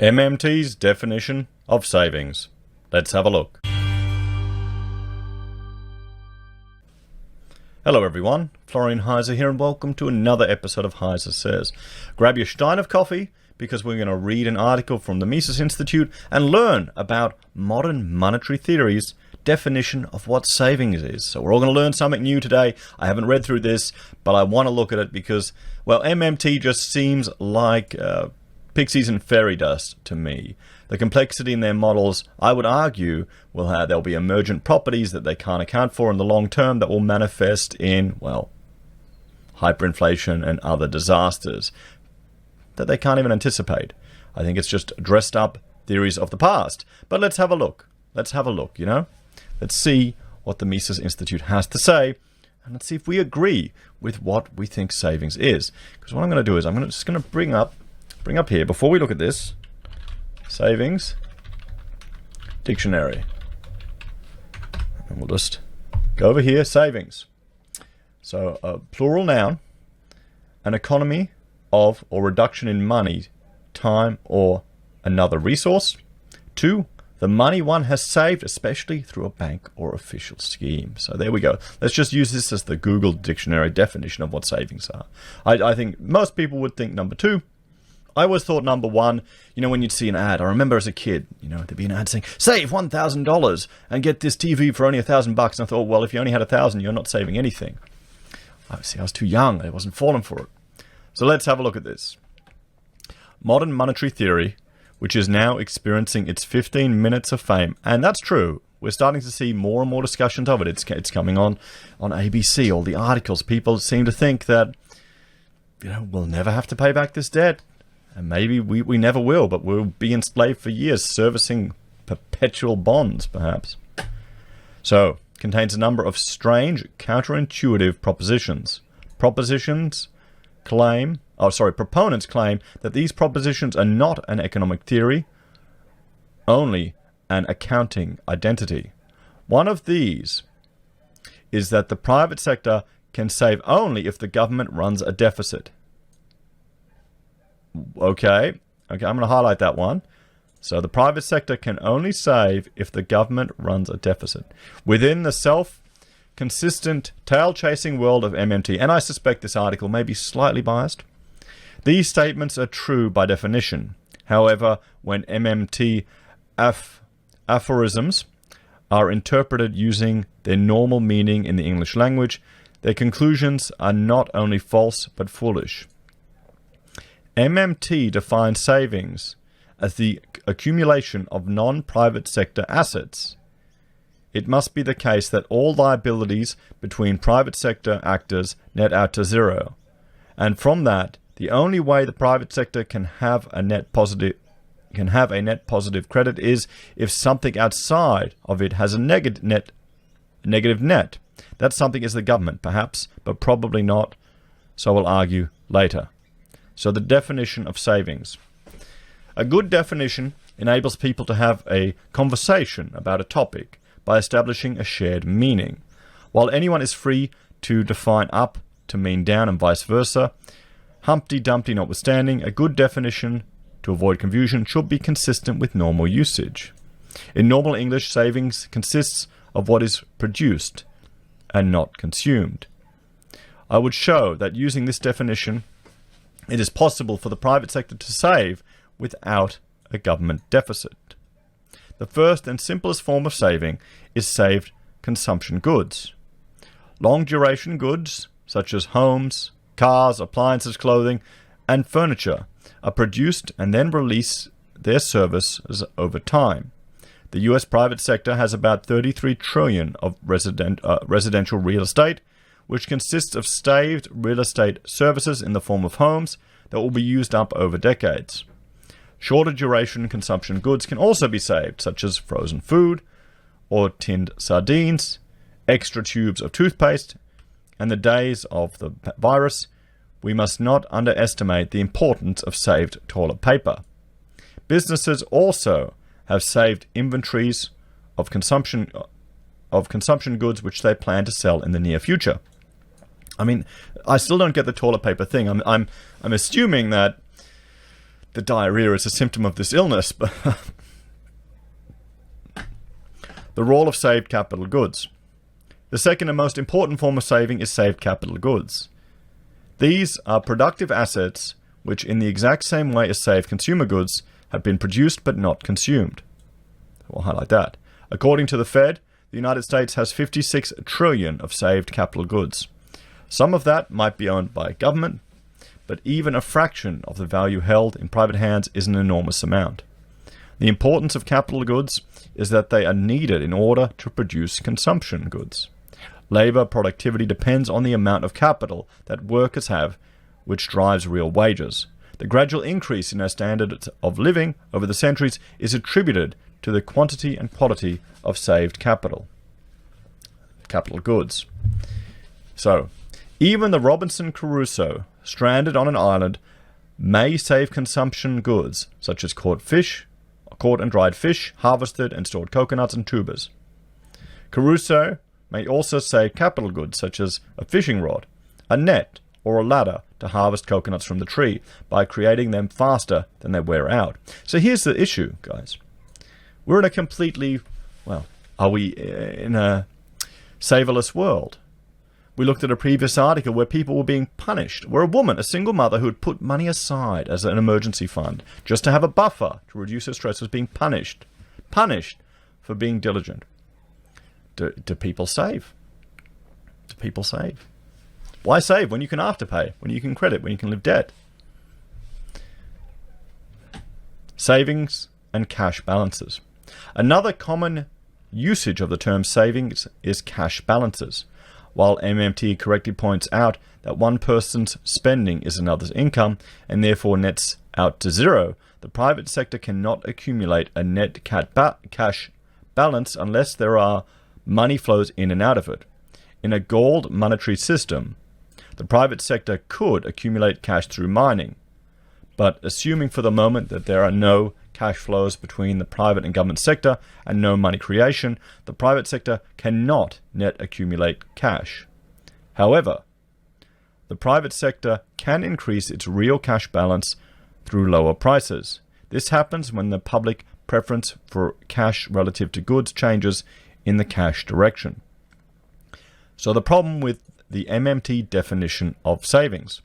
MMT's definition of savings. Let's have a look. Hello everyone, Florian.Heise here and welcome to another episode of HeiseSays. Grab your stein of coffee because we're going to read an article from the Mises Institute and learn about modern monetary theory's definition of what savings is. So we're all going to learn something new today. I haven't read through this, but I want to look at it because, well, MMT just seems like pixies and fairy dust to me. The complexity in their models, I would argue, there'll be emergent properties that they can't account for in the long term that will manifest in, well, hyperinflation and other disasters that they can't even anticipate. I think it's just dressed up theories of the past. But let's have a look. Let's see what the Mises Institute has to say, and let's see if we agree with what we think savings is. Because what I'm going to do is I'm just going to bring up here, before we look at this, savings dictionary. And we'll just go over here, savings. So a plural noun, an economy of or reduction in money, time, or another resource. 2, the money one has saved, especially through a bank or official scheme. So there we go. Let's just use this as the Google dictionary definition of what savings are. I think most people would think number 2. I always thought number 1, when you'd see an ad, I remember as a kid, there'd be an ad saying, save $1,000 and get this TV for only $1,000. And I thought, well, if you only had 1,000, you're not saving anything. Obviously, I was too young. I wasn't falling for it. So let's have a look at this. Modern monetary theory, which is now experiencing its 15 minutes of fame. And that's true. We're starting to see more and more discussions of it. It's coming on ABC, all the articles. People seem to think that, we'll never have to pay back this debt. And maybe we never will, but we'll be enslaved for years, servicing perpetual bonds, perhaps. So, contains a number of strange, counterintuitive propositions. Proponents claim that these propositions are not an economic theory, only an accounting identity. One of these is that the private sector can save only if the government runs a deficit. Okay, I'm going to highlight that one. So the private sector can only save if the government runs a deficit. Within the self-consistent, tail-chasing world of MMT, and I suspect this article may be slightly biased, these statements are true by definition. However, when MMT aphorisms are interpreted using their normal meaning in the English language, their conclusions are not only false but foolish. MMT defines savings as the accumulation of non-private sector assets. It must be the case that all liabilities between private sector actors net out to zero, and from that, the only way the private sector can have a net positive credit is if something outside of it has a negative net. That something is the government, perhaps, but probably not, so we'll argue later. So the definition of savings. A good definition enables people to have a conversation about a topic by establishing a shared meaning. While anyone is free to define up to mean down and vice versa, Humpty Dumpty notwithstanding, a good definition, to avoid confusion, should be consistent with normal usage. In normal English, savings consists of what is produced and not consumed. I would show that using this definition, it is possible for the private sector to save without a government deficit. The first and simplest form of saving is saved consumption goods. Long-duration goods, such as homes, cars, appliances, clothing, and furniture, are produced and then release their services over time. The U.S. private sector has about $33 trillion of residential real estate, which consists of saved real estate services in the form of homes that will be used up over decades. Shorter duration consumption goods can also be saved, such as frozen food or tinned sardines, extra tubes of toothpaste, and the days of the virus. We must not underestimate the importance of saved toilet paper. Businesses also have saved inventories of consumption goods which they plan to sell in the near future. I mean, I still don't get the toilet paper thing. I'm assuming that the diarrhea is a symptom of this illness, but the role of saved capital goods. The second and most important form of saving is saved capital goods. These are productive assets which, in the exact same way as saved consumer goods, have been produced but not consumed. We'll highlight that. According to the Fed, the United States has 56 trillion of saved capital goods. Some of that might be owned by government, but even a fraction of the value held in private hands is an enormous amount. The importance of capital goods is that they are needed in order to produce consumption goods. Labor productivity depends on the amount of capital that workers have, which drives real wages. The gradual increase in our standards of living over the centuries is attributed to the quantity and quality of saved capital goods. So, even the Robinson Crusoe, stranded on an island, may save consumption goods, such as caught and dried fish, harvested and stored coconuts and tubers. Crusoe may also save capital goods, such as a fishing rod, a net, or a ladder to harvest coconuts from the tree by creating them faster than they wear out. So here's the issue, guys. We're in a completely, are we in a saverless world? We looked at a previous article where people were being punished, where a woman, a single mother who had put money aside as an emergency fund just to have a buffer to reduce her stress, was being punished for being diligent. Do people save? Do people save? Why save when you can afterpay, when you can credit, when you can live debt? Savings and cash balances. Another common usage of the term savings is cash balances. While MMT correctly points out that one person's spending is another's income and therefore nets out to zero, the private sector cannot accumulate a net cash balance unless there are money flows in and out of it. In a gold monetary system, the private sector could accumulate cash through mining, but assuming for the moment that there are no cash flows between the private and government sector and no money creation, the private sector cannot net accumulate cash. However, the private sector can increase its real cash balance through lower prices. This happens when the public preference for cash relative to goods changes in the cash direction. So the problem with the MMT definition of savings.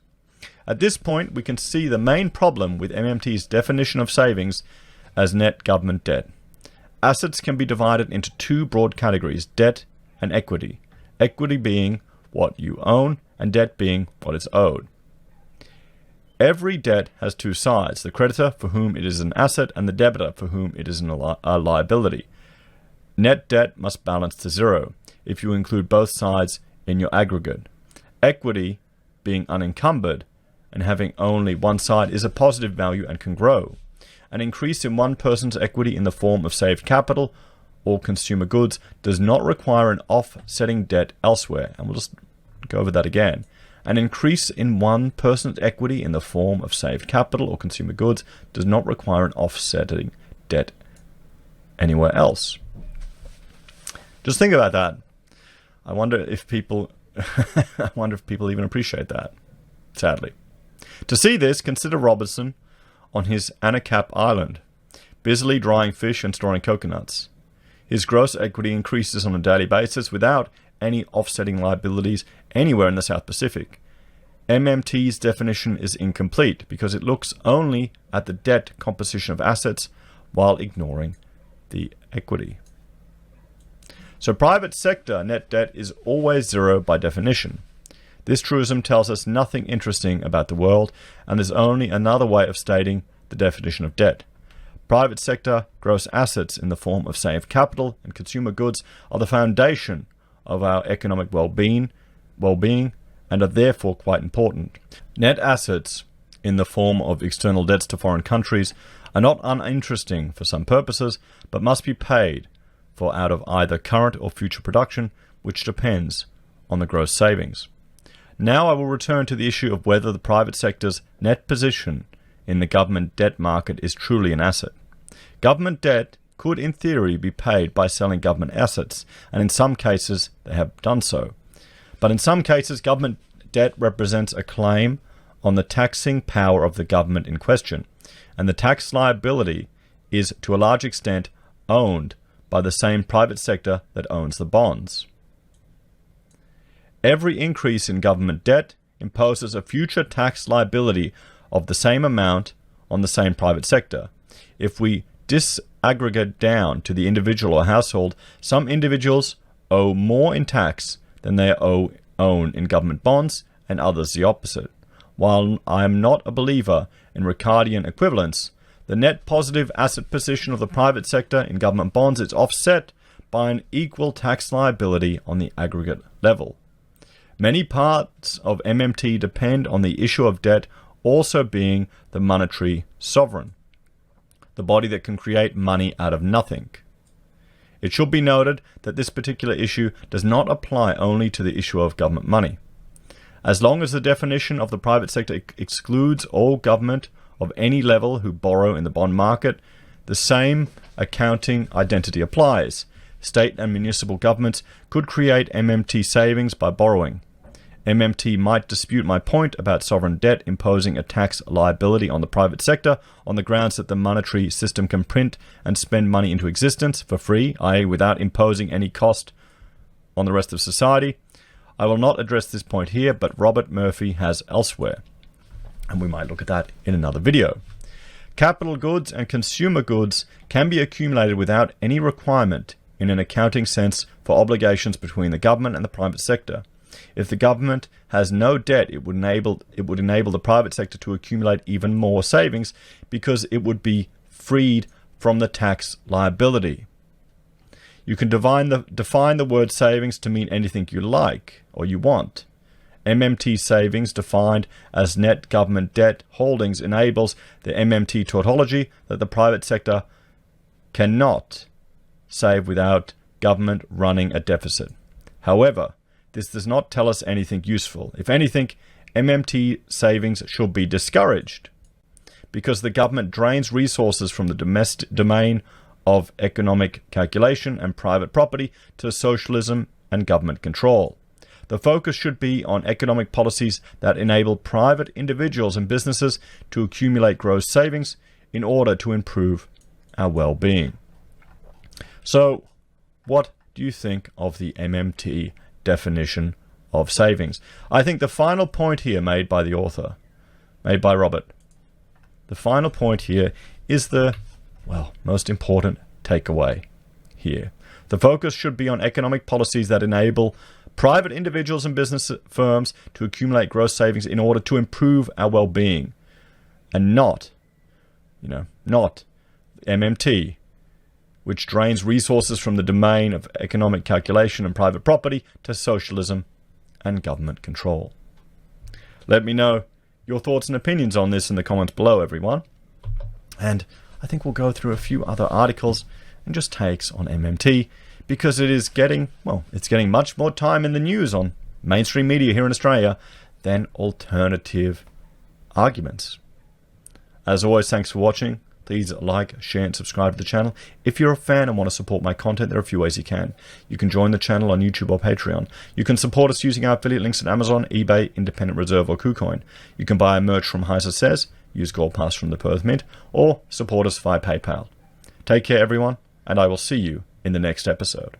At this point, we can see the main problem with MMT's definition of savings as net government debt. Assets can be divided into two broad categories, debt and equity. Equity being what you own and debt being what is owed. Every debt has two sides, the creditor for whom it is an asset and the debtor for whom it is a liability. Net debt must balance to zero if you include both sides in your aggregate. Equity, being unencumbered and having only one side, is a positive value and can grow. An increase in one person's equity in the form of saved capital or consumer goods does not require an offsetting debt elsewhere. And we'll just go over that again. An increase in one person's equity in the form of saved capital or consumer goods does not require an offsetting debt anywhere else. Just think about that. I wonder if people even appreciate that, sadly. To see this, consider Robinson on his Anacap Island, busily drying fish and storing coconuts. His gross equity increases on a daily basis without any offsetting liabilities anywhere in the South Pacific. MMT's definition is incomplete because it looks only at the debt composition of assets while ignoring the equity. So private sector net debt is always zero by definition. This truism tells us nothing interesting about the world and is only another way of stating the definition of debt. Private sector gross assets in the form of saved capital and consumer goods are the foundation of our economic well-being and are therefore quite important. Net assets in the form of external debts to foreign countries are not uninteresting for some purposes, but must be paid for out of either current or future production, which depends on the gross savings. Now I will return to the issue of whether the private sector's net position in the government debt market is truly an asset. Government debt could in theory be paid by selling government assets, and in some cases they have done so. But in some cases government debt represents a claim on the taxing power of the government in question, and the tax liability is to a large extent owned by the same private sector that owns the bonds. Every increase in government debt imposes a future tax liability of the same amount on the same private sector. If we disaggregate down to the individual or household, some individuals owe more in tax than they own in government bonds, and others the opposite. While I am not a believer in Ricardian equivalence, the net positive asset position of the private sector in government bonds is offset by an equal tax liability on the aggregate level. Many parts of MMT depend on the issue of debt also being the monetary sovereign, the body that can create money out of nothing. It should be noted that this particular issue does not apply only to the issue of government money. As long as the definition of the private sector excludes all government of any level who borrow in the bond market, the same accounting identity applies. State and municipal governments could create MMT savings by borrowing. MMT might dispute my point about sovereign debt imposing a tax liability on the private sector on the grounds that the monetary system can print and spend money into existence for free, i.e. without imposing any cost on the rest of society. I will not address this point here, but Robert Murphy has elsewhere, and we might look at that in another video. Capital goods and consumer goods can be accumulated without any requirement in an accounting sense for obligations between the government and the private sector. If the government has no debt, it would enable the private sector to accumulate even more savings because it would be freed from the tax liability. You can define the word savings to mean anything you like or you want. MMT savings, defined as net government debt holdings, enables the MMT tautology that the private sector cannot save without government running a deficit. However, this does not tell us anything useful. If anything, MMT savings should be discouraged because the government drains resources from the domestic domain of economic calculation and private property to socialism and government control. The focus should be on economic policies that enable private individuals and businesses to accumulate gross savings in order to improve our well-being. So, what do you think of the MMT definition of savings? I think the final point here made by the author, made by Robert, the final point here is the, most important takeaway here. The focus should be on economic policies that enable private individuals and business firms to accumulate gross savings in order to improve our well-being, and not MMT, which drains resources from the domain of economic calculation and private property to socialism and government control. Let me know your thoughts and opinions on this in the comments below, everyone. And I think we'll go through a few other articles and just takes on MMT, because it is getting, it's getting much more time in the news on mainstream media here in Australia than alternative arguments. As always, thanks for watching. Please like, share, and subscribe to the channel. If you're a fan and want to support my content, there are a few ways you can. You can join the channel on YouTube or Patreon. You can support us using our affiliate links at Amazon, eBay, Independent Reserve, or Kucoin. You can buy merch from HeiseSays, use Gold Pass from the Perth Mint, or support us via PayPal. Take care, everyone, and I will see you in the next episode.